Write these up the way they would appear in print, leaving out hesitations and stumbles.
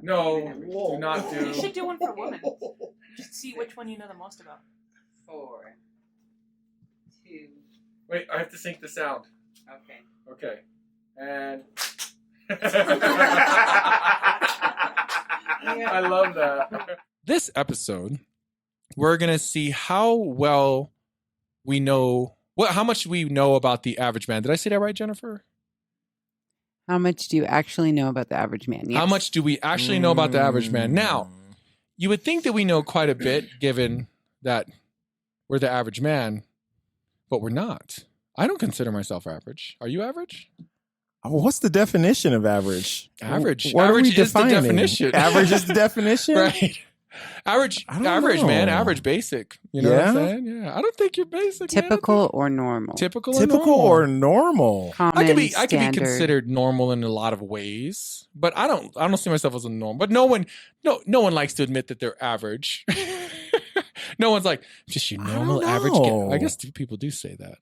No, do not do. You should do one for women. Just see which one you know the most about. 4, 2. Wait, I have to sync the sound. Okay. Okay. And... I love that. This episode, we're going to see how well we know... how much we know about the average man. Did I say that right, Jennifer? How much do you actually know about the average man? Yes. How much do we actually know about the average man? Now, you would think that we know quite a bit, given that we're the average man, but we're not. I don't consider myself average. Are you average? What's the definition of average? Average. What average are we is the defining? definition. Average is the definition? Right. Average, man, average, basic. You know what I'm saying? Yeah. I don't think you're basic. Typical or normal? Typical or normal? Common, I could be standard. considered normal in a lot of ways, but I don't see myself as a norm. But no one likes to admit that they're average. No one's like, just your normal average guy. I guess people do say that.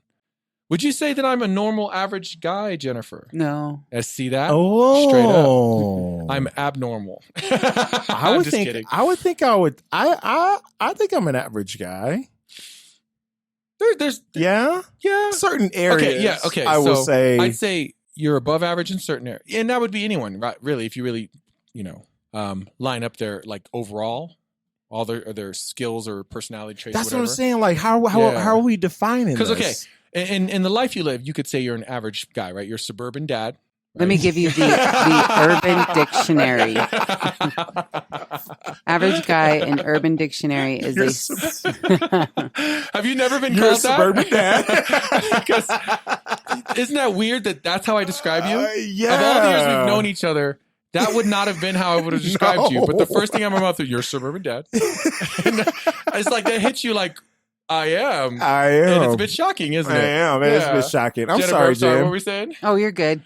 Would you say that I'm a normal average guy, Jennifer? No. See that? Oh, straight up. I'm abnormal. I would think I'm an average guy. There's yeah. Certain areas. Okay, yeah, okay. I would say I'd say you're above average in certain areas. And that would be anyone, right? Really, if you really, line up their like overall all their skills or personality traits. That's whatever. what I'm saying. Like how are we defining this? Because okay, in the life you live, you could say you're an average guy, right? You're a suburban dad. Right? Let me give you the Urban Dictionary. Average guy in Urban Dictionary is Have you never been You're called a suburban dad? Isn't that weird that's how I describe you? Yeah. Of all the years we've known each other, that would not have been how I would have described you. But the first thing out of my mouth is, you're a suburban dad. It's like that hits you like, I am. And it's a bit shocking, isn't it? I am. It's a bit shocking. I'm Jennifer, sorry, Jim. what were we saying? Oh, you're good.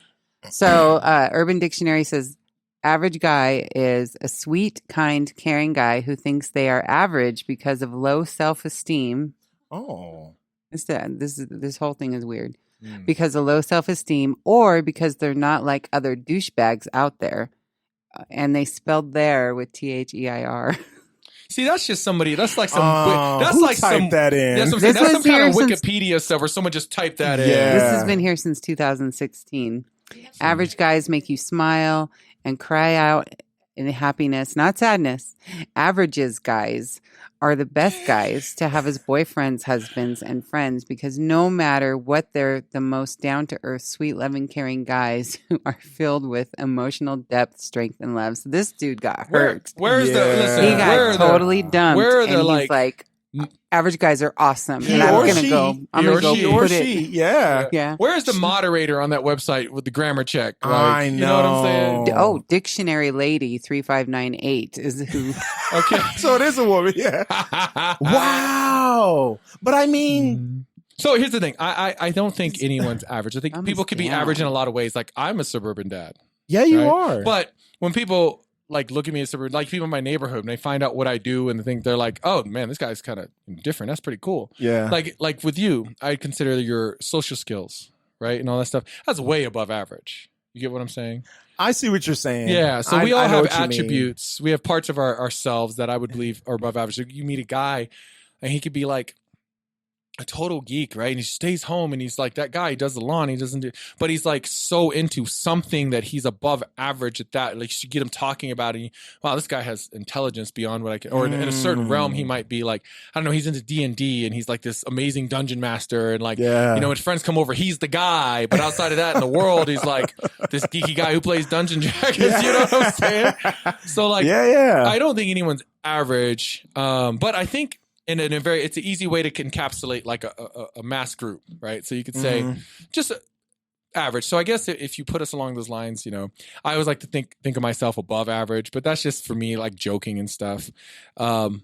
So Urban Dictionary says, average guy is a sweet, kind, caring guy who thinks they are average because of low self-esteem. Oh. This whole thing is weird. Because of low self-esteem or because they're not like other douchebags out there. And they spelled there with THEIR. See, that's just somebody. That's like some. That's like typed that in. That's what I'm saying. That's some kind of Wikipedia stuff where someone just typed that in. This has been here since 2016. Average guys make you smile and cry out in happiness, not sadness. Averages guys are the best guys to have as boyfriends, husbands, and friends because no matter what, they're the most down-to-earth, sweet, loving, caring guys who are filled with emotional depth, strength, and love. So this dude got hurt. Where's the listen? He got totally dumped. Where are the and he's like, average guys are awesome. And I'm going to go. I'm going to go put it. Yeah. Where's the moderator on that website with the grammar check? Like, I know. You know what I'm saying? Oh, Dictionary Lady 3598 is who. Okay. So it is a woman. Yeah. Wow. But I mean. So here's the thing. I don't think anyone's average. I think people could be average in a lot of ways. Like I'm a suburban dad. Yeah, you are. But when people like look at me as suburban, like people in my neighborhood, and they find out what I do and they're like, oh man, this guy's kind of different. That's pretty cool. Yeah. Like with you, I consider your social skills, right? And all that stuff. That's way above average. You get what I'm saying? I see what you're saying. Yeah. So we all have attributes. We have parts of ourselves that I would believe are above average. So you meet a guy and he could be like a total geek, right? And he stays home and he's like that guy. He does the lawn. He doesn't do, but he's like so into something that he's above average at that. Like you get him talking about it. Wow, this guy has intelligence beyond what I can. Or in a certain realm, he might be like, I don't know. He's into D&D and he's like this amazing dungeon master. And like, when friends come over, he's the guy. But outside of that, in the world, he's like this geeky guy who plays Dungeon Dragons. You know what I'm saying? So like, I don't think anyone's average. But I think. And it's an easy way to encapsulate like a mass group, right? So you could say just average. So I guess if you put us along those lines, I always like to think of myself above average, but that's just for me, like joking and stuff. But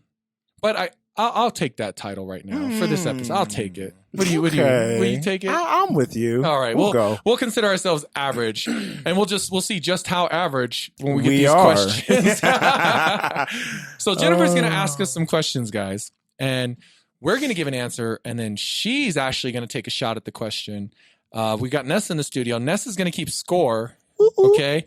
I'll take that title right now for this episode. I'll take it. Will you take it? I'm with you. All right, we'll consider ourselves average, and we'll see just how average when we get these questions. So Jennifer's going to ask us some questions, guys. And we're going to give an answer, and then she's actually going to take a shot at the question. We got Ness in the studio. Ness is going to keep score, okay?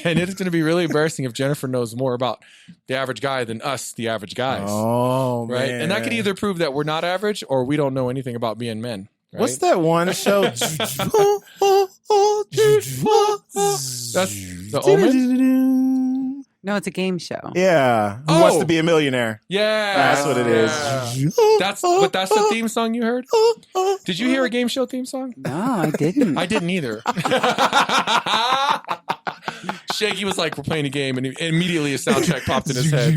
And it's going to be really embarrassing if Jennifer knows more about the average guy than us, the average guys. Oh, right? man. And that could either prove that we're not average or we don't know anything about being men. Right? What's that one show? That's the Omen? No, it's a game show. Yeah. Who wants to be a millionaire? Yeah. That's what it is. That's the theme song you heard? Did you hear a game show theme song? No, I didn't. I didn't either. Shaky was like, we're playing a game, and immediately a soundtrack popped in his head.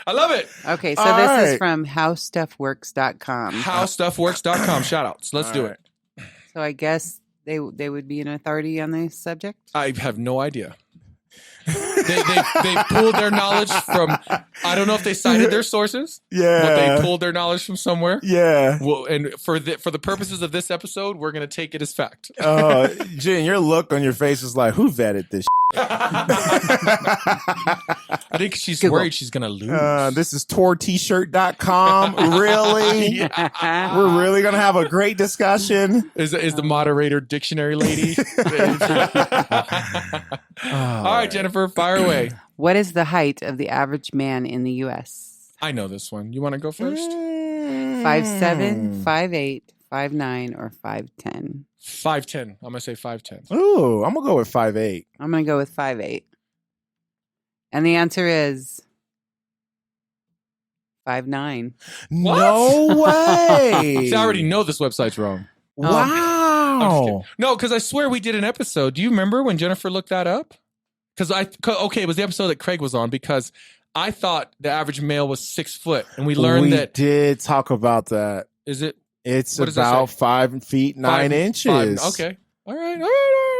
I love it. Okay, so this is from howstuffworks.com. Howstuffworks.com. Shout outs. Let's do it. So I guess they would be an authority on the subject? I have no idea. They pulled their knowledge from, I don't know if they cited their sources. Yeah. But they pulled their knowledge from somewhere. Yeah. Well, and for the purposes of this episode, we're going to take it as fact. Jen, your look on your face is like, who vetted this? I think she's worried she's going to lose. This is tourtshirt.com. Really? Yeah. We're really going to have a great discussion. Is the moderator dictionary lady? All right, Jennifer, fire away. What is the height of the average man in the U.S.? I know this one. You want to go first? 5'7", 5'8", 5'9", or 5'10"? 5'10". I'm going to say 5'10". Ooh, I'm going to go with 5'8". I'm going to go with 5'8". And the answer is 5'9". No way. See, I already know this website's wrong. Wow. No, because I swear we did an episode. Do you remember when Jennifer looked that up? It was the episode that Craig was on, because I thought the average male was 6 foot, and we learned that. We did talk about that. Is it? It's what about 5 feet 9 inches. Okay. All right.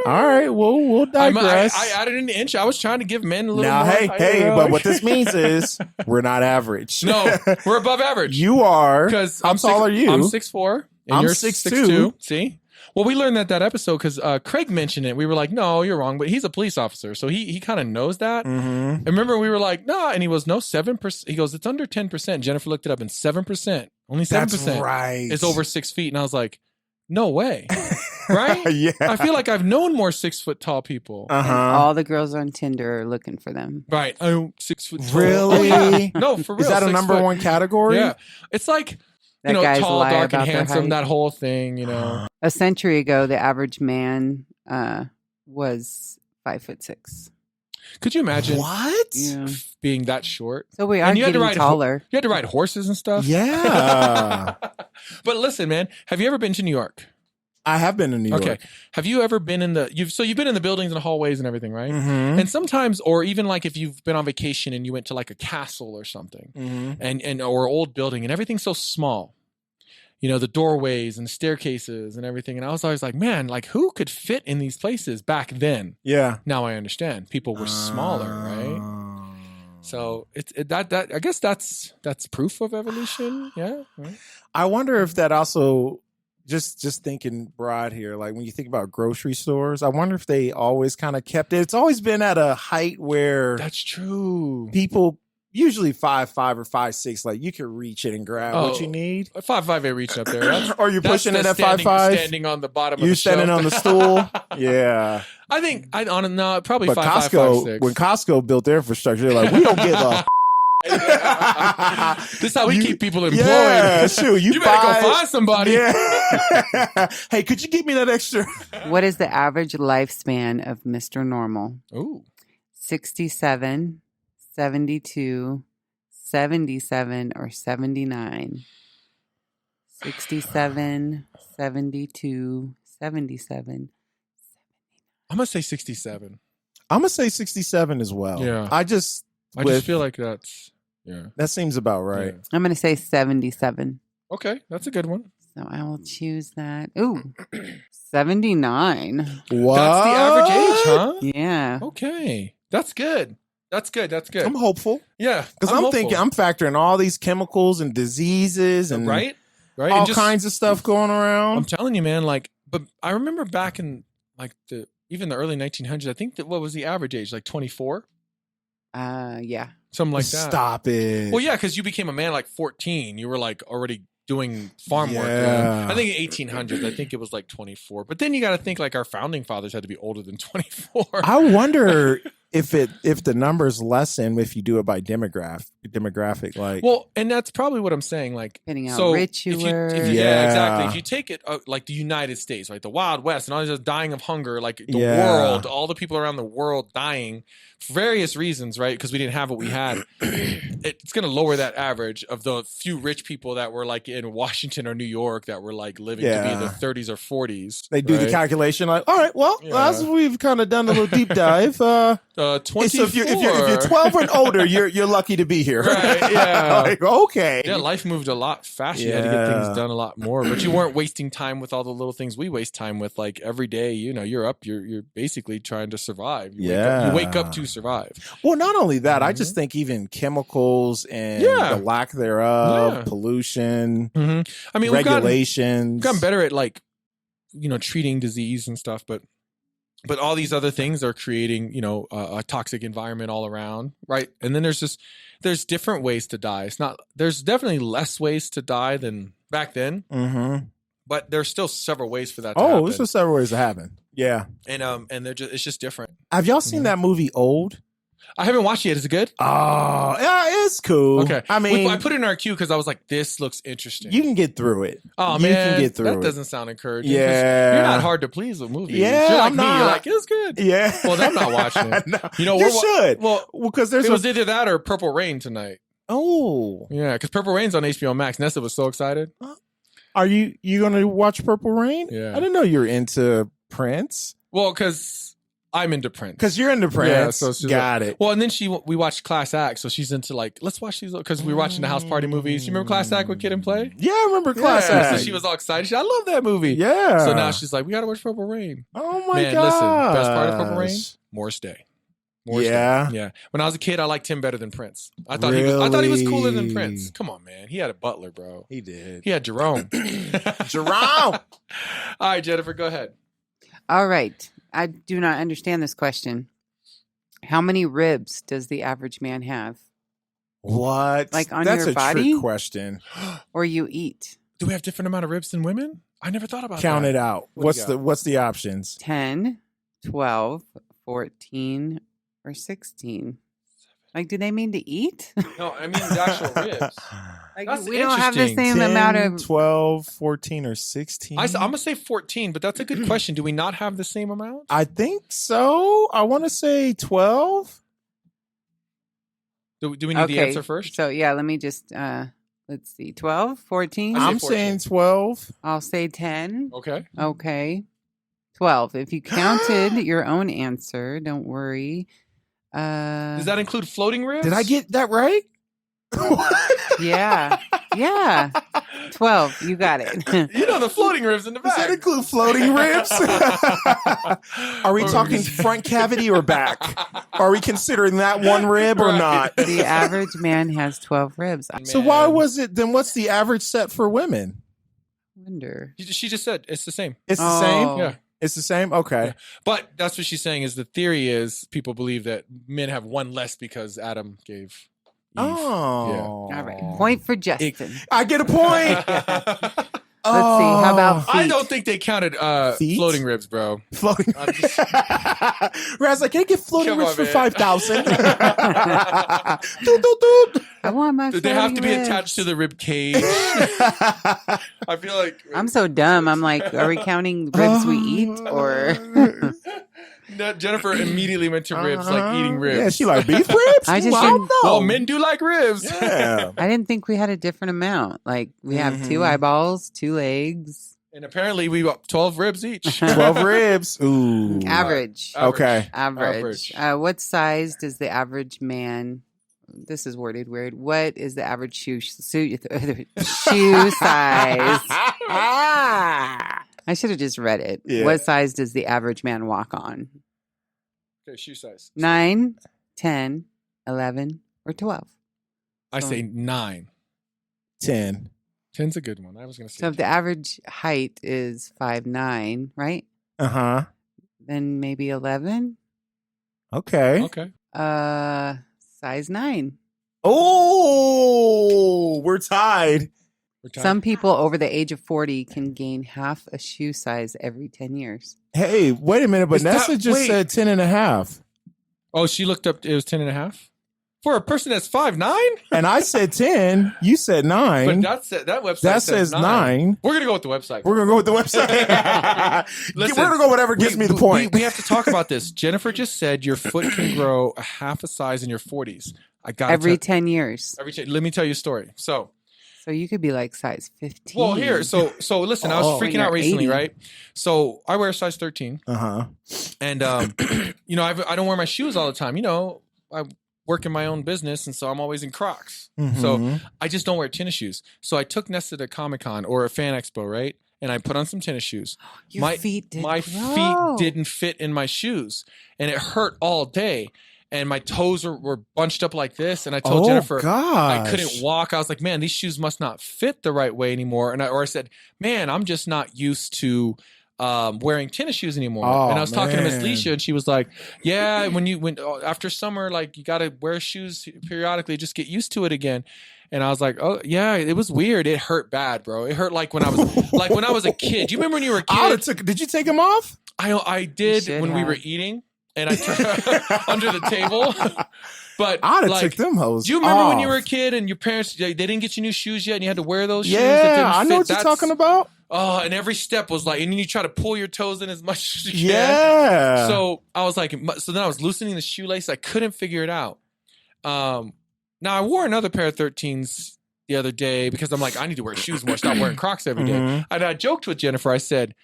All right. We'll digress. I added an inch. I was trying to give men a little now, more. Hey, but what this means is we're not average. No, we're above average. You are. Because how tall are you? I'm 6'4". And I'm you're 6'2". See? Well, we learned that episode because Craig mentioned it. We were like, no, you're wrong. But he's a police officer, so he kind of knows that. Mm-hmm. And remember, we were like, no, and he goes, no, 7%. He goes, it's under 10%. Jennifer looked it up, and 7%, only 7%, That's right. is over 6 feet. And I was like, no way, right? Yeah. I feel like I've known more 6 foot tall people. And all the girls on Tinder are looking for them. Right? Oh, 6 foot tall. Really? Oh, yeah. No, for real. Is that a number one category? Yeah, it's like. That Tall, guys lie dark, and about their handsome, height. that whole thing, A century ago, the average man was 5'6". Could you imagine What? Yeah. being that short? So we are And you had to getting ride taller. You had to ride horses and stuff? Yeah. But listen, man, have you ever been to New York? I have been in New York. Okay. Have you ever been in you've been in the buildings and the hallways and everything, right? Mm-hmm. And sometimes, or even like if you've been on vacation and you went to like a castle or something, Mm-hmm. or old building, and everything's so small. You know, the doorways and staircases and everything. And I was always like, man, like who could fit in these places back then? Yeah. Now I understand. People were smaller, right? So I guess that's proof of evolution. Yeah. Right. I wonder if that also just thinking broad here, like when you think about grocery stores, I wonder if they always kind of kept it. It's always been at a height where That's true. people usually 5'5" or 5'6", like you could reach it and grab what you need. 5'5" ain't reaching up there. That's, Or you that's pushing the it at standing, 5'5"? standing on the bottom of You the standing shelf. on the stool? Yeah. I think probably But 5'5", Costco, 5'6". when Costco built their infrastructure, they're like, we don't give a This is how we keep people employed. Yeah, shoot, you better go find somebody. Yeah. Hey, could you give me that extra? What is the average lifespan of Mr. Normal? Ooh. 67, 72, 77, or 79? 67, 72, 77. I'm gonna say 67. I'm gonna say 67 as well. Yeah. I just feel like that's that seems about right. Yeah. I'm going to say 77. Okay, that's a good one. So I will choose that. Ooh, 79. What? That's the average age, huh? Yeah. Okay, that's good. That's good. I'm hopeful Yeah, because I'm thinking I'm factoring all these chemicals and diseases and right, all and just, kinds of stuff going around. I'm telling you, man. Like, but I remember back in like even the early 1900s. I think that what was the average age? Like 24, Yeah. something like that. Stop it. Well, yeah, because you became a man like 14. You were like already doing farm work. Yeah. I think in 1800s, I think it was like 24. But then you got to think like our founding fathers had to be older than 24. I wonder if the numbers lessen if you do it by demographic. Like, well, and that's probably what I'm saying. Like, Depending how so rich you were. yeah, exactly. If you take it like the United States, like the Wild West, and all these dying of hunger, like the world, all the people around the world dying for various reasons, right? Because we didn't have what we had. It's going to lower that average of the few rich people that were like in Washington or New York that were like living to be in their 30s or 40s. They do the calculation like, all right, well, as we've kind of done a little deep dive, 24. So if you're 12 and older, you're lucky to be here. Right, yeah. Like, okay. Yeah, life moved a lot faster. You had to get things done a lot more. But you weren't wasting time with all the little things we waste time with. Like every day, you're up, you're basically trying to survive. You wake up to survive. Well, not only that, I just think even chemicals and the lack thereof, pollution, I mean, regulations. We've gotten better at like, treating disease and stuff, but all these other things are creating, a toxic environment all around, right? And then there's different ways to die. There's definitely less ways to die than back then, but there's still several ways for that to happen. There's still several ways to happen. Yeah. And it's just different. Have y'all seen that movie Old? I haven't watched it yet. Is it good? Oh, yeah, it's cool. Okay. I mean, I put it in our queue because I was like, this looks interesting. You can get through it. Oh, man. You can get through it. That doesn't sound encouraging. Yeah. You're not hard to please with movies. Yeah, you're like I'm me. not. You're like, it's good. Yeah. Well, then I'm not watching it. No. You should. Well, because it was either that or Purple Rain tonight. Oh. Yeah, because Purple Rain's on HBO Max. Nessa was so excited. Are you going to watch Purple Rain? Yeah. I didn't know you're into Prince. Well, because I'm into Prince. Because you're into Prince. Yeah, so she's got it. Well, and then we watched Class Act, so she's into like, let's watch these because we were watching the house party movies. You remember Class Act with Kid and Play? Yeah, I remember Class Act. So she was all excited. I love that movie. Yeah. So now she's like, we got to watch Purple Rain. Oh my god! Listen, best part of Purple Rain, Morris Day. Yeah. When I was a kid, I liked him better than Prince. I thought he was cooler than Prince. Come on, man. He had a butler, bro. He did. He had Jerome. Jerome. All right, Jennifer, go ahead. All right. I do not understand this question. How many ribs does the average man have? What? Like on That's your a body? trick question. Or you eat? Do we have different amount of ribs than women? I never thought about Count that. it out. What's the options? 10, 12, 14, or 16. Like, do they mean to eat? No, I mean the actual ribs. Like, That's we don't have the interesting. same 10, amount of 12, 14, or 16? I'm going to say 14, but that's a good question. Do we not have the same amount? I think so. I want to say 12. Do we need the answer first? So, yeah, let me just, let's see. 12, 14? I'm 14. saying 12. I'll say 10. Okay. Okay. 12. If you counted your own answer, don't worry. Does that include floating ribs? Did I get that right? Yeah. Yeah. 12. You got it. You know the floating ribs in the Does back. that include floating ribs? Are we talking front cavity or back? Are we considering that one rib or not? The average man has 12 ribs. I So why was it, then what's the average set for women? wonder. She just said it's the same. It's the same? Oh. Yeah. It's the same? Okay. Yeah. But that's what she's saying is the theory is people believe that men have one less because Adam gave Eve. Oh. All right. Point for Justin. I get a point. Let's see. How about feet? I don't think they counted Feet? floating ribs, bro. Floating. I'm just- Raz like, can I get floating Come ribs on, for man. 5,000? I want my. Do they have to be floating ribs. attached to the rib cage? I feel like I'm so dumb. I'm like, are we counting ribs we eat or? No, Jennifer immediately went to ribs, like eating ribs. Yeah, she like beef ribs? I just Well, didn't- no. Well, men do like ribs. Yeah. I didn't think we had a different amount. Like we have 2 eyeballs, 2 legs. And apparently we got 12 ribs each. 12 ribs. Ooh. Average. Okay. Average. What size does the average man? This is worded weird. What is the average shoe size? I should have just read it. Yeah. What size does the average man walk on? Okay, shoe size. 9, 10, 11, or 12? I say 9. 10. 10's a good one. I was going to say So if the average height is 5'9", right? Uh-huh. Then maybe 11. Okay. Okay. Size 9. Oh, we're tied. Retire. Some people over the age of 40 can gain half a shoe size every 10 years. Hey, wait a minute. But Is that- Nessa just wait. said 10 and a half. Oh, she looked up. It was 10 and a half for a person that's 5'9". And I said 10. You said 9. But that website That says 9. We're gonna go with the website. We're going to go with the website. Listen, We're going to go whatever gets me the point. We have to talk about this. Jennifer just said your foot can grow a half a size in your 40s. I got Every 10 years. Let me tell you a story. So you could be like size 15. well, here. So listen. I was freaking out recently, 80. right? So I wear a size 13, Uh-huh. and you know, I don't wear my shoes all the time. You know, I work in my own business, and so I'm always in Crocs. Mhm. So I just don't wear tennis shoes. So I took Nessa to Comic-Con or a fan expo, right? And I put on some tennis shoes. Your feet did My grow. feet didn't fit in my shoes, and it hurt all day. And my toes were bunched up like this. And I told Jennifer, gosh. I couldn't walk. I was like, man, these shoes must not fit the right way anymore. And I said, man, I'm just not used to wearing tennis shoes anymore. Oh, and I was talking to Miss man. Leisha, and she was like, yeah, when after summer, like you got to wear shoes periodically, just get used to it again. And I was like, oh yeah, it was weird. It hurt bad, bro. It hurt like when I was a kid. Do you remember when you were a kid? Did you take them off? I did should when we have. were eating. And I took under the table, but I'd have like, took them hoes. do you remember when you off. were a kid and your parents they didn't get you new shoes yet, and you had to wear those shoes? that Yeah, didn't I know fit? what you're talking about. Oh, and every step was like, and then you try to pull your toes in as much as you can. Yeah. So I was like, so then I was loosening the shoelace. I couldn't figure it out. Now I wore another pair of 13s the other day because I'm like, I need to wear shoes more. Stop wearing Crocs every day. Mhm. And I joked with Jennifer. I said,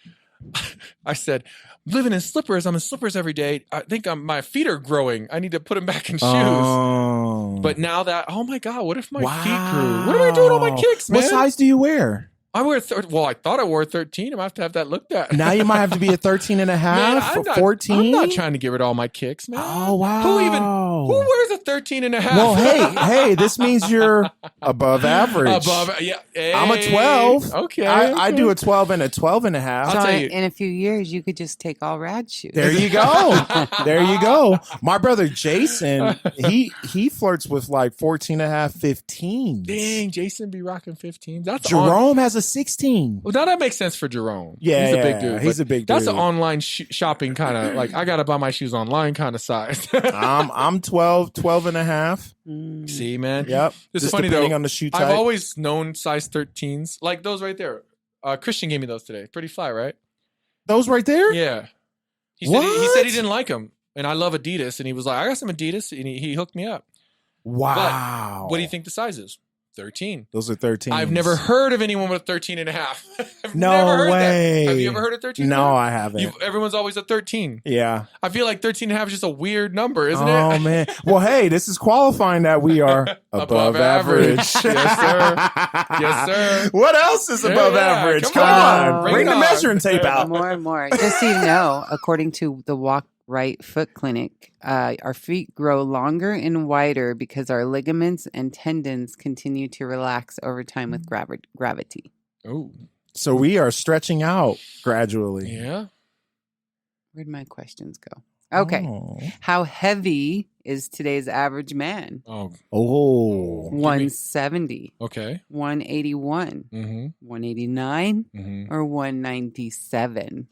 living in slippers. I'm in slippers every day. I think my feet are growing. I need to put them back in shoes. Oh. But now that, oh my God, what if my feet grew? What am I doing on my kicks, man? What size do you wear? I wear, well, I thought I wore 13. I'm going to have to have that looked at. Now you might have to be a 13 and a Man, half, I'm not, 14. I'm not trying to get rid of all my kicks, man. Oh, wow. Who wears a 13 and a half? Well, hey, this means you're above average. Yeah. Hey. I'm a 12. Okay. I do a 12 and a 12 and a half. I'll So tell you. in a few years, you could just take all Rad shoes. There you go. There you go. My brother Jason, he flirts with like 14 and a half, 15. Dang, Jason be rocking 15. That's Jerome has a 16. Well, now that makes sense for Jerome. Yeah, he's a big dude. he's but a big That's dude. an online shopping kind of like I gotta buy my shoes online kind of size. I'm 12 and a half. Mm. See, man. Yep. It's Just funny depending though. on the shoe type. I've always known size 13s, like those right there. Christian gave me those today. Pretty fly, right? Those right there? Yeah. He said he What? didn't like them, and I love Adidas, and he was like, I got some Adidas, and he hooked me up. Wow. What do you think the size is? 13. Those are 13. I've never heard of anyone with a 13 and a half. I've No never heard way. that. Have you ever heard of 13? No, I haven't. Everyone's always a 13. Yeah. I feel like 13 and a half is just a weird number, isn't Oh, it? man. Well, hey, this is qualifying that we are above average. Yes, sir. Yes, sir. What else is above Yeah, average? come Come on. on. Bring Bring it the on. measuring tape out. More and more. Just so you know, according to the Walk Right Foot Clinic, our feet grow longer and wider because our ligaments and tendons continue to relax over time with gravity. Oh, So we are stretching out gradually. yeah. Where'd my questions go? Okay. Oh. How heavy is today's average man? Oh, Oh. 170, okay. 181, Mm-hmm. 189, Mm-hmm. or 197?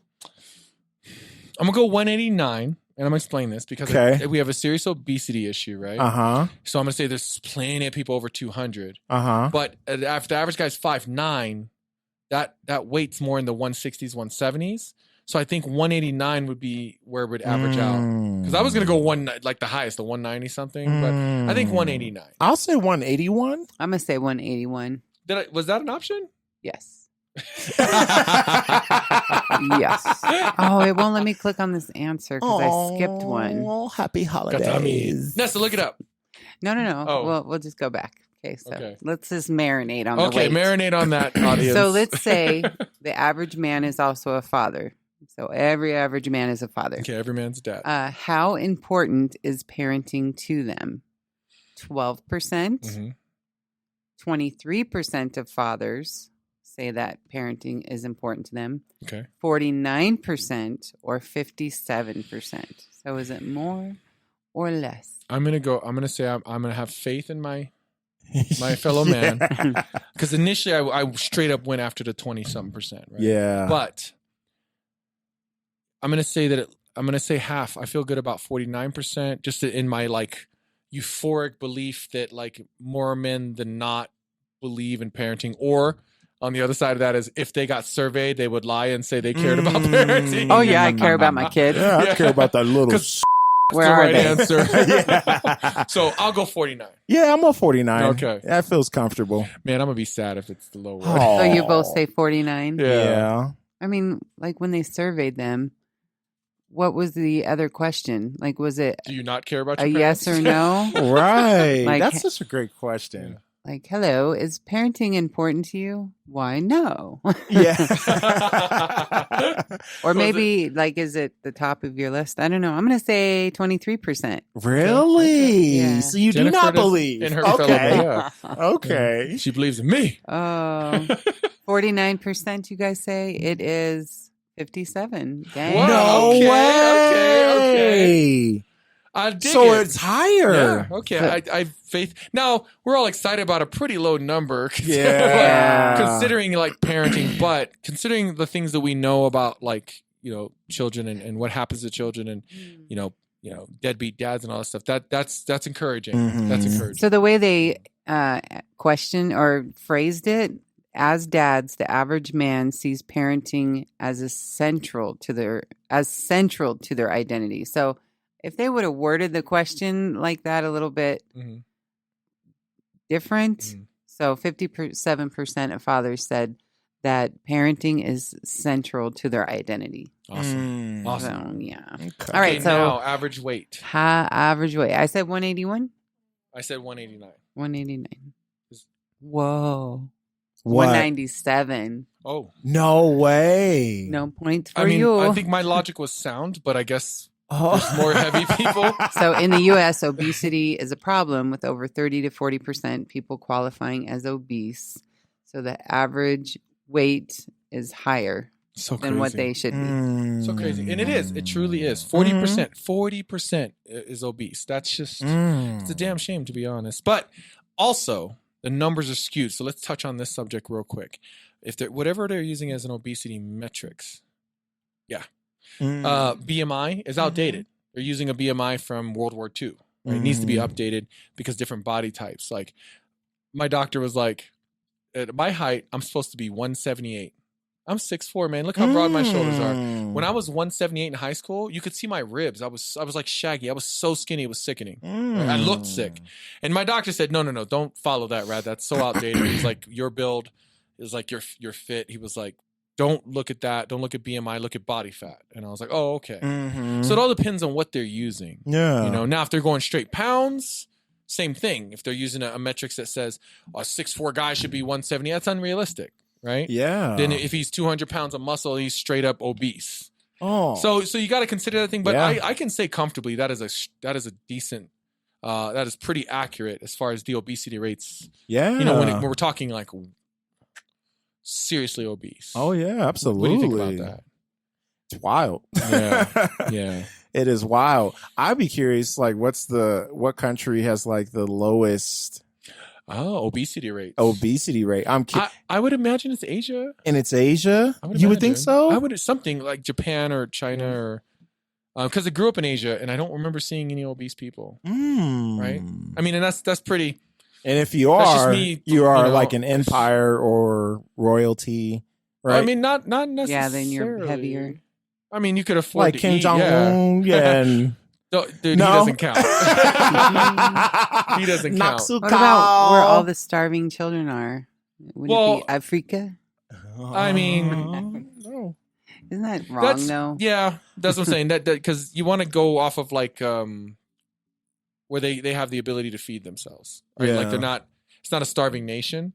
I'm going to go 189, and I'm going to explain this because Okay. we have a serious obesity issue, right? Uh-huh. So I'm going to say there's plenty of people over 200. Uh-huh. But if the average guy's 5'9", that weight's more in the 160s, 170s. So I think 189 would be where it would average out. Because I was going to go like the highest, the 190 something, but I think 189. I'll say 181. I'm going to say 181. Was that an option? Yes. Yes. Oh, it won't let me click on this answer because I skipped one. Oh, happy Got holidays. Nessa, look it up. No. Oh. We'll just go back. Okay, so Okay. let's just marinate on the Okay, weight. marinate on that, audience. So let's say the average man is also a father. So every average man is a father. Okay, every man's dad. How important is parenting to them? 12%, Mhm. 23% of fathers say that parenting is important to them, Okay. 49% or 57%. So is it more or less? I'm gonna say I'm gonna have faith in my my fellow man. Because initially I straight up went after the 20-something%. Right? Yeah. But I'm going to say half. I feel good about 49%, just in my like euphoric belief that like more men than not believe in parenting. Or on the other side of that is if they got surveyed, they would lie and say they cared about parenting. Oh yeah, I care about my kids. Yeah, I care about that little. Where the are right they? answer. Yeah. So I'll go 49. Yeah, I'm a 49. Okay. That feels comfortable. Man, I'm gonna be sad if it's the low one. Oh. So you both say 49? Yeah. I mean, like when they surveyed them, what was the other question? Like, was it Do you not care about a your yes parents? or no? Right. Like- That's such a great question. Like, hello, is parenting important to you? Why, no. Yeah. Or maybe, like, is it the top of your list? I don't know. I'm going to say 23%. Really? Yeah. So you Jennifer do not does- believe. in her Okay. fellow, yeah. Okay. She believes in me. Oh, 49%, you guys say? It is 57. Dang. Wow. No Okay, way. okay. I dig So it. it's higher. Yeah, okay. I have faith. Now, we're all excited about a pretty low number. Yeah. Considering like parenting, but considering the things that we know about like, children and what happens to children and, deadbeat dads and all that stuff, that's encouraging. Mhm. That's encouraging. So the way they question or phrased it, as dads, the average man sees parenting as central to their identity. So if they would have worded the question like that a little bit Mhm. different, Mhm. so 57% of fathers said that parenting is central to their identity. Awesome. Mm. Awesome. So, yeah. Okay. All right, Okay, so now average weight. average weight. I said 181. I said 189. 189. Whoa. What? 197. Oh, No way. No points for I mean, you. I think my logic was sound, but I guess Oh. there's more heavy people. So in the U.S., obesity is a problem with over 30 to 40% people qualifying as obese. So the average weight is higher So than what crazy. they should be. So crazy. And it is. It truly is. Mm-hmm. 40%. 40% is obese. That's just, it's a damn shame, to be honest. But also, the numbers are skewed. So let's touch on this subject real quick. If they're, whatever they're using as an obesity metrics, BMI is outdated. They're using a BMI from World War II. Right? It needs to be updated because different body types. Like, my doctor was like, at my height, I'm supposed to be 178. I'm 6'4", man. Look how broad my shoulders are. When I was 178 in high school, you could see my ribs. I was like Shaggy. I was so skinny, it was sickening. Right? I looked sick. And my doctor said, no, don't follow that, Rad. That's so outdated. He's like, your build is like you're fit. He was like, don't look at that. Don't look at BMI. Look at body fat. And I was like, oh, okay. So it all depends on what they're using. Yeah. Now if they're going straight pounds, same thing. If they're using a metrics that says a 6'4" guy should be 170, that's unrealistic. Right? Yeah. Then if he's 200 pounds of muscle, he's straight up obese. Oh. So you got to consider that thing. But Yeah. I can say comfortably that is a decent, that is pretty accurate as far as the obesity rates. Yeah. When we're talking like seriously obese. Oh yeah, absolutely. What do you think about It's wild. that? Yeah. It is wild. I'd be curious, like, what country has like the lowest Obesity rates. obesity rate? I would imagine it's Asia. And it's Asia. You would think imagine. so? I would something like Japan or China or because I grew up in Asia and I don't remember seeing any obese people. Right? I mean, and that's pretty. And if you That's just are, me, you are you know, like an empire or royalty, right? I mean, not necessarily. Yeah, then you're heavier. I mean, you could afford like to Kim eat, Jong Un. Yeah. And Dude, No. he doesn't count. He doesn't count. Naksuka. What about where all the starving children are? Would it be Africa? I mean, no. Isn't that wrong, though? Yeah, that's what I'm saying. That because you want to go off of like where they have the ability to feed themselves, right? Like they're not. It's not a starving nation,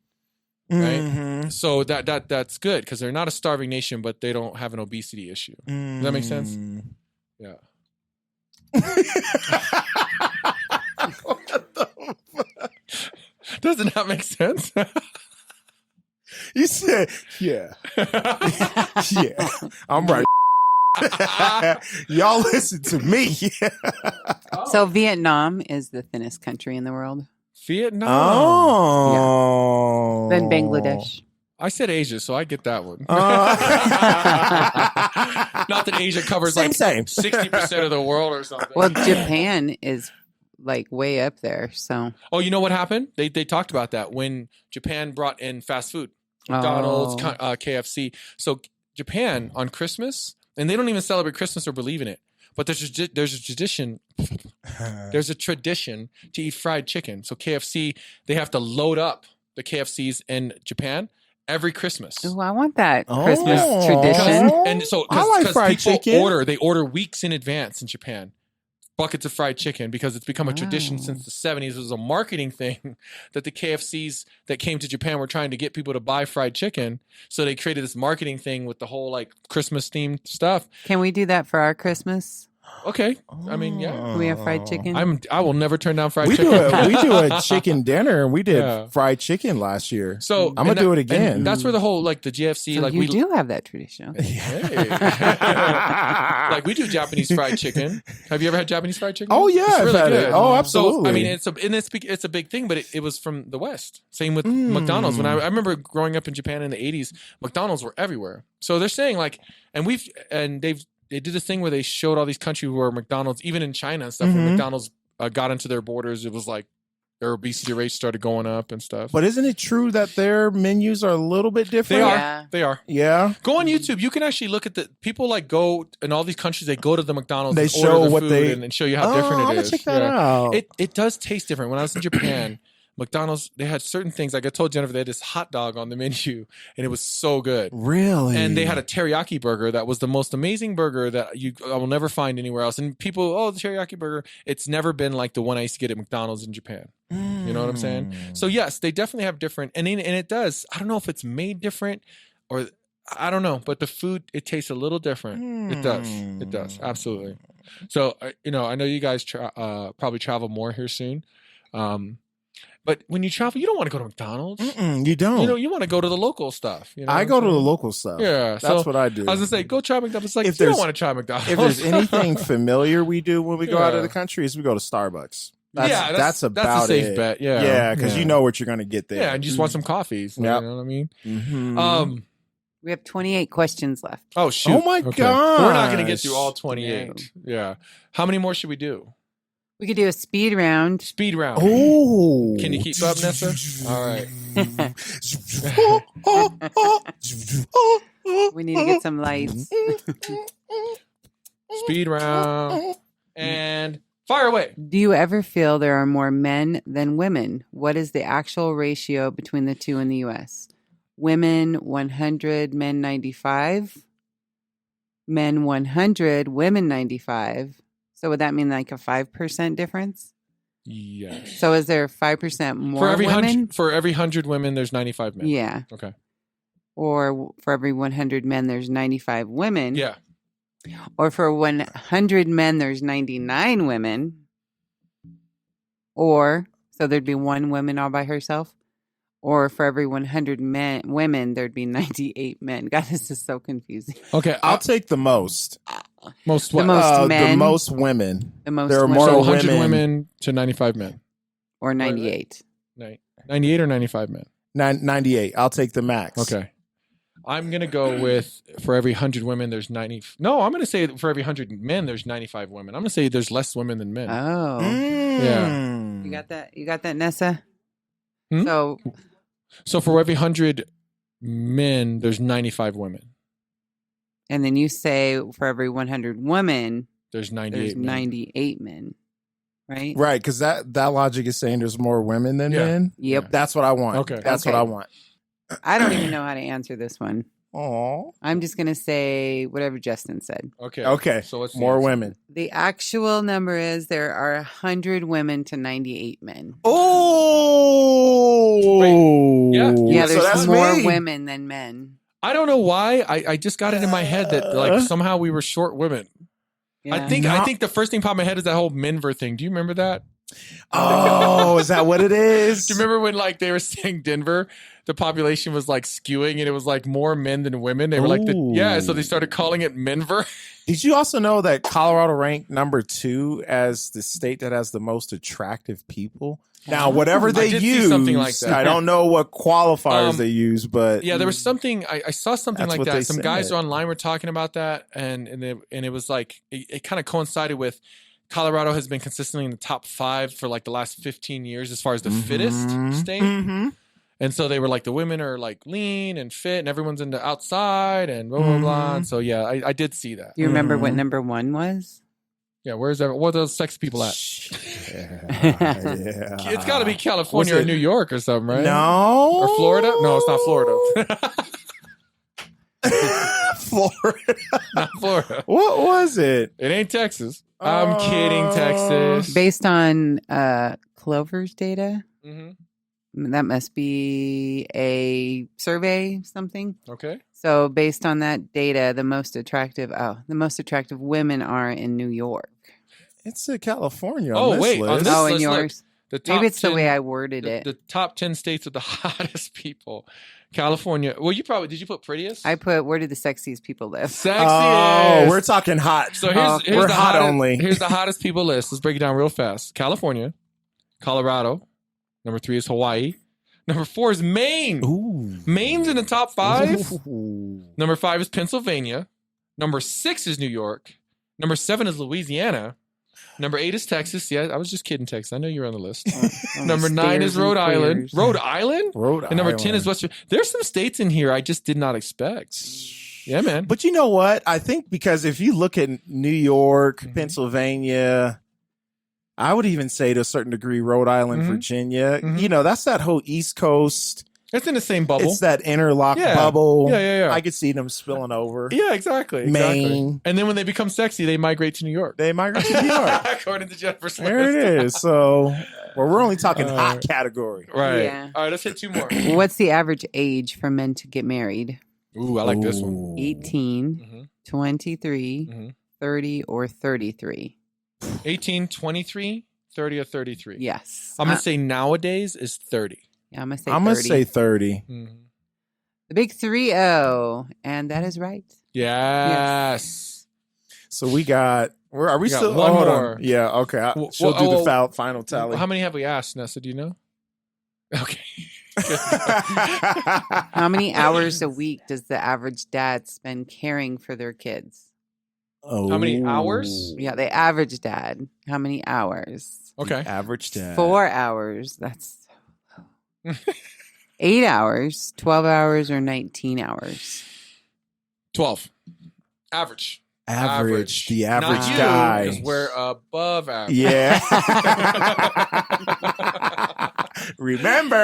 right? Mm-hmm. So that's good because they're not a starving nation, but they don't have an obesity issue. Does that make sense? Yeah. Does it not make sense? You said, yeah. Yeah. I'm right. Y'all listen to me. So Vietnam is the thinnest country in the world. Vietnam. Oh. Then Bangladesh. I said Asia, so I get that one. Uh, Not that Asia covers same. 60% of the world or something. Well, Japan is like way up there. So. Oh, you know what happened? They talked about that when Japan brought in fast food, McDonald's, KFC. So Japan on Christmas, and they don't even celebrate Christmas or believe in it. But there's a tradition. There's a tradition to eat fried chicken. So KFC, they have to load up the KFCs in Japan every Christmas. Oh, I want that Christmas tradition. And so I like fried people chicken. they order weeks in advance in Japan. Buckets of fried chicken because it's become a tradition since the 70s. It was a marketing thing that the KFCs that came to Japan were trying to get people to buy fried chicken. So they created this marketing thing with the whole like Christmas themed stuff. Can we do that for our Christmas? Okay. I mean, yeah. Can we have fried chicken? I will never turn down fried we chicken. we do a chicken dinner, and we did fried chicken last year. So I'm gonna do it again. And that's where the whole like the GFC so like you do have that tradition. Okay. Hey. Like we do Japanese fried chicken. Have you ever had Japanese fried chicken? Oh yeah, It's I've really had good. it. Oh, absolutely. So I mean, it's a big thing, but it was from the West. Same with McDonald's. When I remember growing up in Japan in the 80s, McDonald's were everywhere. So they're saying like, they did a thing where they showed all these countries where McDonald's, even in China and stuff, when McDonald's got into their borders, it was like their obesity rates started going up and stuff. But isn't it true that their menus are a little bit different? They are. Yeah. They are. Yeah. Go on YouTube. You can actually look at the people like go in all these countries. They go to the McDonald's. They and show order the what food they and show you how different I'm it gonna is. check that out. It does taste different. When I was in Japan, McDonald's, they had certain things. Like I told Jennifer, they had this hot dog on the menu, and it was so good. Really? And they had a teriyaki burger that was the most amazing burger that I will never find anywhere else. And people, the teriyaki burger, it's never been like the one I used to get at McDonald's in Japan. You know what I'm saying? So yes, they definitely have different, and it does. I don't know if it's made different or I don't know, but the food, it tastes a little different. It does. It does. Absolutely. So, I know you guys probably travel more here soon. But when you travel, you don't want to go to McDonald's. You don't. You want to go to the local stuff. You know I go to the local stuff. Yeah. That's what I do. I was going to say, go try McDonald's. It's like, If you don't there's- want to try McDonald's. If there's anything familiar we do when we go out of Yeah. the country is we go to Starbucks. That's about a safe it. bet. Yeah. Yeah, because you know what you're going to get there. Yeah, and you just want some coffees. Yep. You know what I mean? Mhm. We have 28 questions left. Oh, shoot. Oh, my We're not going to get gosh. through all 28. Yeah. How many more should we do? We could do a speed round. Speed round. Oh. Can you keep up, Nessa? All right. We need to get some lights. Speed round. And fire away. Do you ever feel there are more men than women? What is the actual ratio between the two in the U.S.? Women 100, men 95. Men 100, women 95. So would that mean like a 5% difference? Yes. So is there 5% more For every women? for every 100 women, there's 95 men. Yeah. Okay. Or for every 100 men, there's 95 women. Yeah. Or for 100 men, there's 99 women. Or, so there'd be one woman all by herself. Or for every 100 women, there'd be 98 men. God, this is so confusing. Okay. I'll take the most. most The what? most The men. most women. The most There are women. more So 100 women. women to 95 men. Or 98. 98 or 95 men. 98. I'll take the max. Okay. I'm going to go with for every 100 women, there's 90. No, I'm going to say for every 100 men, there's 95 women. I'm going to say there's less women than men. Oh. Yeah. You got that? You got that, Nessa? Hmm? So, for every 100 men, there's 95 women. and then you say for every 100 women, There's 98 there's men. 98 men. Right? Right, because that logic is saying there's more women than Yeah. men. Yep. That's what I want. Okay. That's Okay. what I want. I don't even know how to answer this one. Oh. I'm just going to say whatever Justin said. Okay. Okay. So what's the More answer? women. The actual number is there are 100 women to 98 men. Oh. Yeah. Yeah, So there's that's more me. women than men. I don't know why. I just got it in my head that like somehow we were short women. Yeah. I think the first thing popped in my head is that whole Menver thing. Do you remember that? Oh, is that what it is? Do you remember when like they were saying Denver, the population was like skewing and it was like more men than women? They were like, so they started calling it Menver. Did you also know that Colorado ranked number 2 as the state that has the most attractive people? Now, whatever they did see use, something like that. I don't know what qualifiers they use, but yeah, there was something I saw something That's like what that. they Some guys said. online were talking about that, and it was like it kind of coincided with Colorado has been consistently in the top 5 for like the last 15 years as far as the fittest state. Mm-hmm. And so they were like, the women are like lean and fit, and everyone's into outside and blah, blah, blah. And so, yeah, I did see that. Do you remember what number 1 was? Yeah, where's that? What are those sexy people at? Yeah. It's got to be California or New York or something, right? No. Or Florida? No, it's not Florida. Florida. Not Florida. What was it? It ain't Texas. I'm kidding, Texas. Based on Clover's data, Mm-hmm. that must be a survey, something. Okay. So based on that data, the most attractive women are in New York. It's California. Oh, on this wait, list. on this Oh, in list, look, yours. the top Maybe it's 10, the way I worded it. The top 10 states with the hottest people. California. Well, did you put prettiest? I put, where do the sexiest people live? Sexiest. Oh, we're talking hot. So here's we're the hot hottest, only. Here's the hottest people list. Let's break it down real fast. California, Colorado. Number 3 is Hawaii. Number 4 is Maine. Ooh. Maine's in the top 5. Ooh. Number 5 is Pennsylvania. Number 6 is New York. Number 7 is Louisiana. Number 8 is Texas. Yeah, I was just kidding, Texas. I know you're on the list. Number 9 is Rhode Island. Rhode Island? And number 10 is West Virginia. There's some states in here I just did not expect. Yeah, man. But you know what? I think because if you look at New York, Pennsylvania, I would even say to a certain degree Rhode Island, Virginia, you know, that's that whole East Coast. It's in the same bubble. It's that interlock bubble. Yeah. I could see them spilling over. Yeah, exactly. Maine. And then when they become sexy, they migrate to New York. They migrate to New York. According to Jennifer's list. There it is. So, well, we're only talking hot category. Right. Yeah. All right, let's hit 2 more. What's the average age for men to get married? Ooh, I like this one. 18, 23, 30, or 33? 18, 23, 30, or 33? Yes. I'm going to say nowadays is 30. Yeah, I'm going to say 30. I'm going to say 30. The big 3-0. And that is right. Yes. So we got, are we We got still? one hold more. on. Yeah, okay. She'll do the final tally. How many have we asked, Nessa? Do you know? Okay. How many hours a week does the average dad spend caring for their kids? Oh. How many hours? Yeah, the average dad. How many hours? Okay. Average dad. 4 hours. That's so low. 8 hours, 12 hours, or 19 hours? 12. Average. Average. The average Not you, guy. because we're above average. Yeah. Remember.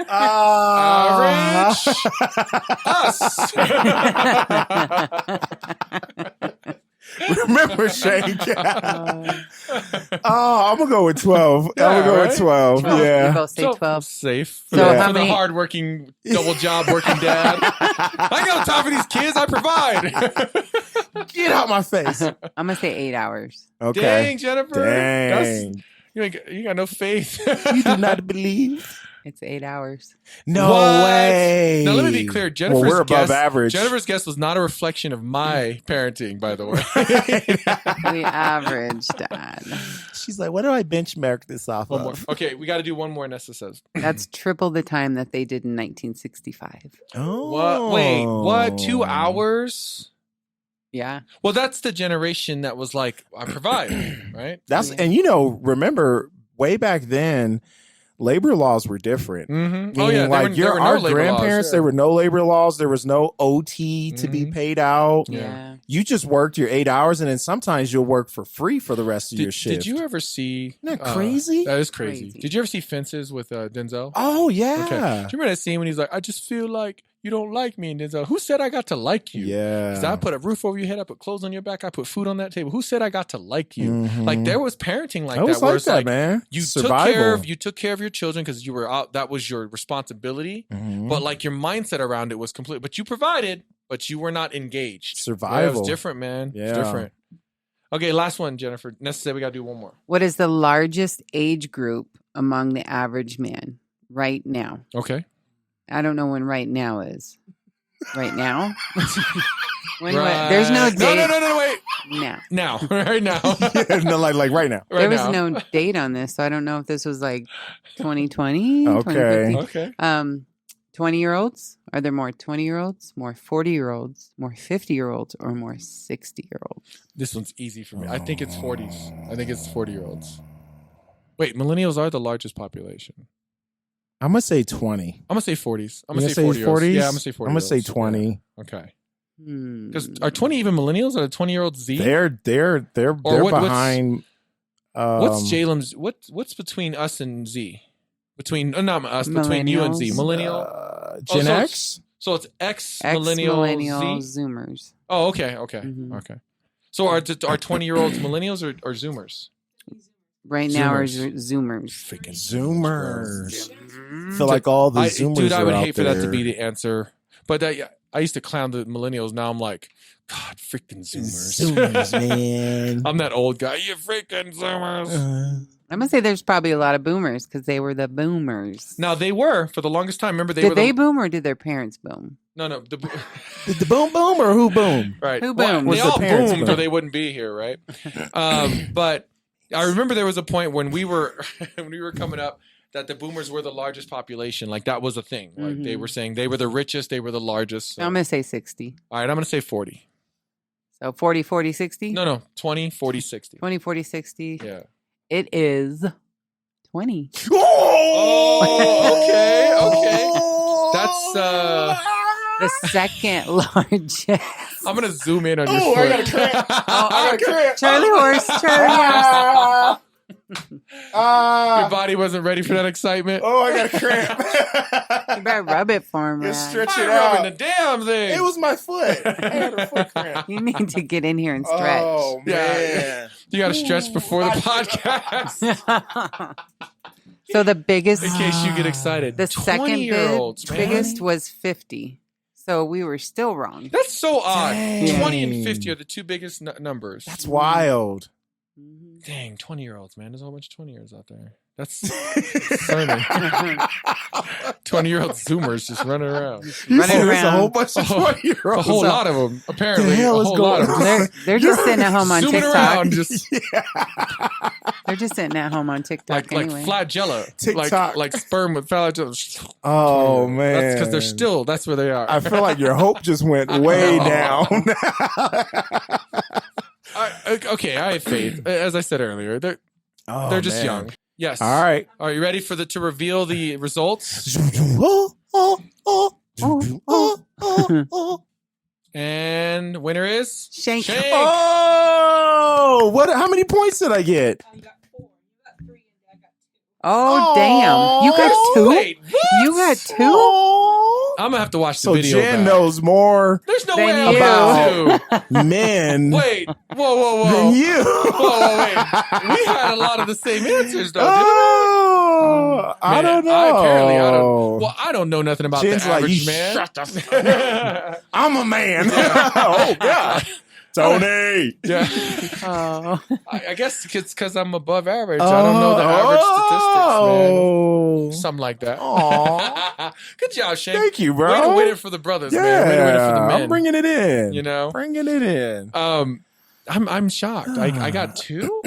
Average. Us. Remember, Shank. I'm going to go with 12. Yeah, I'm going to go right? with 12. 12. Yeah. You both say 12. Safe. So For how the many- hardworking, double job working dad. I got time for these kids. I provide. Get out my face. I'm going to say 8 hours. Okay. Dang, Jennifer. Dang. You got no faith. You do not believe? It's 8 hours. No What? way. Now, let me be clear. Jennifer's Well, we're above guess, average. Jennifer's guess was not a reflection of my parenting, by the way. The average dad. She's like, what do I benchmark this off One more. of? Okay, we got to do one more, Nessa says. That's triple the time that they did in 1965. Oh. What? Wait, what? 2 hours? Yeah. Well, that's the generation that was like, I provide, right? And remember, way back then, labor laws were different. Mm-hmm. Meaning, There like were no our labor grandparents, laws, there were no labor laws. There was no OT to be paid out. Yeah. You just worked your 8 hours, and then sometimes you'll work for free for the rest of your shift. Did you ever see? Isn't that crazy? That is crazy. Crazy. Did you ever see Fences with Denzel? Oh, yeah. Okay. Do you remember that scene when he's like, I just feel like you don't like me, and Denzel, who said I got to like you? Yeah. 'Cause I put a roof over your head, I put clothes on your back, I put food on that table. Who said I got to like you? Mhm. Like there was parenting like I was that, where like it's that, like man. you Survival. took care of your children because you were out. That was your responsibility. Mhm. But like your mindset around it was complete. But you provided, but you were not engaged. Survival. Yeah, it was different, man. Yeah. It's different. Okay, last one, Jennifer. Necessary. We got to do one more. What is the largest age group among the average man right now? Okay. I don't know when right now is. Right now? When Right. there's no date. No, wait. Now, right now. Yeah, no, like right now. Right there was now. no date on this, so I don't know if this was like 2020, Okay. 2015. Okay. 20-year-olds? Are there more 20-year-olds, more 40-year-olds, more 50-year-olds, or more 60-year-olds? This one's easy for me. I think it's 40s. I think it's 40-year-olds. Wait, millennials are the largest population. I'm gonna say 20. I'm gonna say 40s. I'm You gonna say 40s. 40s? Yeah, I'm gonna say 40s. I'm gonna say 20. Yeah. Okay. Hmm. Because are 20 even millennials? Are the 20-year-olds Z? They're behind. What's Jalen's? What's between us and Z? Not us, between you and Z. Millennial. Gen so X. So it's X Millennial millennial Z. Zoomers. Oh, okay. Mhm. Okay. So are 20-year-olds millennials or Zoomers? Right now are Zoomers. Zoomers. Freaking Zoomers. Mhm. Feel like all the Zoomers. Dude, I would are out hate for that to there. be the answer. But I used to clown the millennials. Now I'm like, God, freaking Zoomers. Zoomers, man. I'm that old guy. You freaking Zoomers. I'm gonna say there's probably a lot of boomers because they were the boomers. Now they were for the longest time. Remember did were they boom or did their parents boom? No. Did the boom boom or who boom? Right. Who Well, boomed? they Was the all parents boomed or boom? they wouldn't be here, right? But I remember there was a point when we were coming up that the boomers were the largest population. Like that was a thing. Like they were saying they were the richest, they were the largest. So. I'm gonna say 60. All right, I'm going to say 40. So 40, 40, 60? No, 20, 40, 60. 20, 40, 60. Yeah. It is 20. Oh, okay. That's The second largest. I'm gonna zoom in on your Oh, foot. I got a cramp. I got a cramp. Charlie horse. Your body wasn't ready for that excitement. Oh, I got a cramp. You better rub it for him, Just man. stretch I'm it rubbing out. the damn thing. It was my foot. I had a foot cramp. You need to get in here and stretch. Oh, Yeah. man. You got to stretch before the podcast So the biggest, in case you get excited. the second 20-year-olds, man. biggest was 50. So we were still wrong. That's so odd. Dang. 20 and 50 are the two biggest numbers. That's wild. Mhm. Dang, 20-year-olds, man. There's a whole bunch of 20-years out there. That's concerning. 20-year-old Zoomers just running around. Running There's a around. whole bunch of 20-year-olds. A whole lot of them, apparently. The hell a is whole going lot of on? them. They're just sitting at home on Zooming TikTok. around, just They're just sitting at home on TikTok like anyway. flagella. TikTok. Like sperm with flagella. Oh, man. That's because they're still, that's where they are. I feel like your hope just went way down. Okay, I have faith. As I said earlier, they're just man. young. Yes. All right. Are you ready for to reveal the results? And winner is Shank. Shank. Oh, what? How many points did I get? You got 4. You got 3, and I got 2. Oh, damn. You got Oh, two? Wait, what? You got two? Oh. I'm gonna have to watch the So video. Jen back. knows more There's no Than way I'm you. about to. men Wait, whoa. than you. Whoa, wait. We had a lot of the same answers, though, didn't we? Oh, I Man, don't know. I don't know nothing about Jen's the like, average you man. shut the I'm a man. Oh, God. Tony. Yeah. Oh. I guess it's because I'm above average. I don't know the average statistics, man. Something like that. Aw. Good job, Shane. Thank you, bro. Way to win it for the brothers, man. Way to win it for the men. I'm bringing it in. You know? Bringing it in. I'm shocked. I got 2.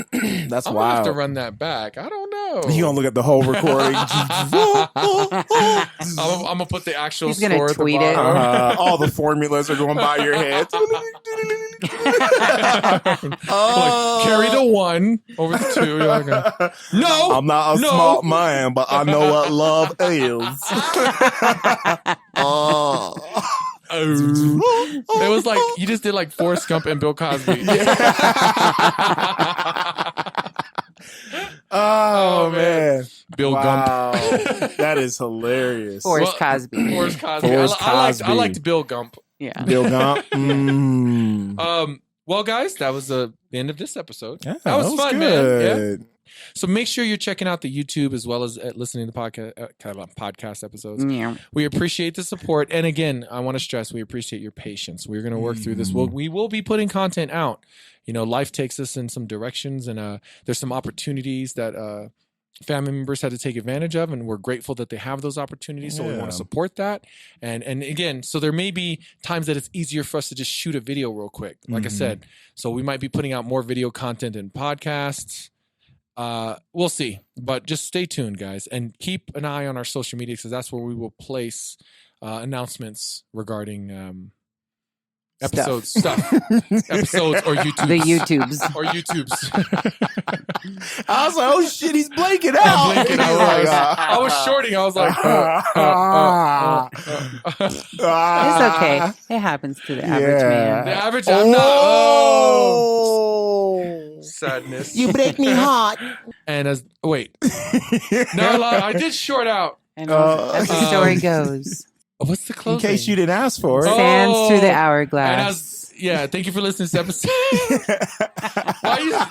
That's I'm gonna have wild. to run that back. I don't know. You gonna look at the whole recording? I'm gonna put the actual He's gonna score at the tweet it. bottom. All the formulas are going by your head. Carry the 1 over the 2. You're like, no, I'm not a No. smart man, but I know what love is. It was like you just did like Forrest Gump and Bill Cosby. Oh, man. Bill Wow. Gump. That is hilarious. Forrest Cosby. Forrest Cosby. Forrest I Cosby. liked Bill Gump. Yeah. Bill Gump. Mm. Well, guys, that was the end of this episode. Yeah, that was fun, man. Yeah. good. So make sure you're checking out the YouTube as well as listening to podcast episodes. Yeah. We appreciate the support, and again, I want to stress we appreciate your patience. We're going to work through this. We will be putting content out. You know, life takes us in some directions, and there's some opportunities that family members had to take advantage of, and we're grateful that they have those opportunities. So we want to support that. And again, so there may be times that it's easier for us to just shoot a video real quick. Like I said, so we might be putting out more video content and podcasts. We'll see, but just stay tuned, guys, and keep an eye on our social media because that's where we will place announcements regarding episodes, episodes or YouTube, The YouTubes. or YouTubes. I was like, oh shit, he's blanking out. I was shorting. I was like, It's okay. It happens to the average man. the average. I'm not. Oh, sadness. You break me hot. And as wait, no, I did short out. And as the story goes, What's the In closing? case you didn't ask for it. sands through the And hourglass. yeah, thank you for listening to this episode.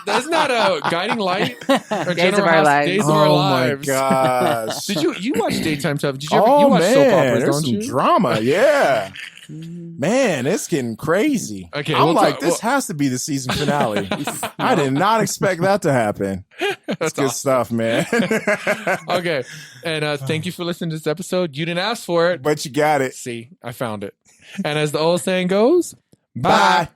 Isn't that a guiding light? Or Days of General Our House? Lives. Days of Our Oh Lives. my gosh. Did you watch daytime stuff? Did you ever? Oh You watch soap man, operas, there's don't some you? drama. Yeah. Man, it's getting crazy. Okay, I'm we'll like, talk- this has to be the season finale. I did not expect that to happen. That's good stuff, man. Okay, and thank you for listening to this episode. You didn't ask for it. But you got it. See, I found it. And as the old saying goes, Bye.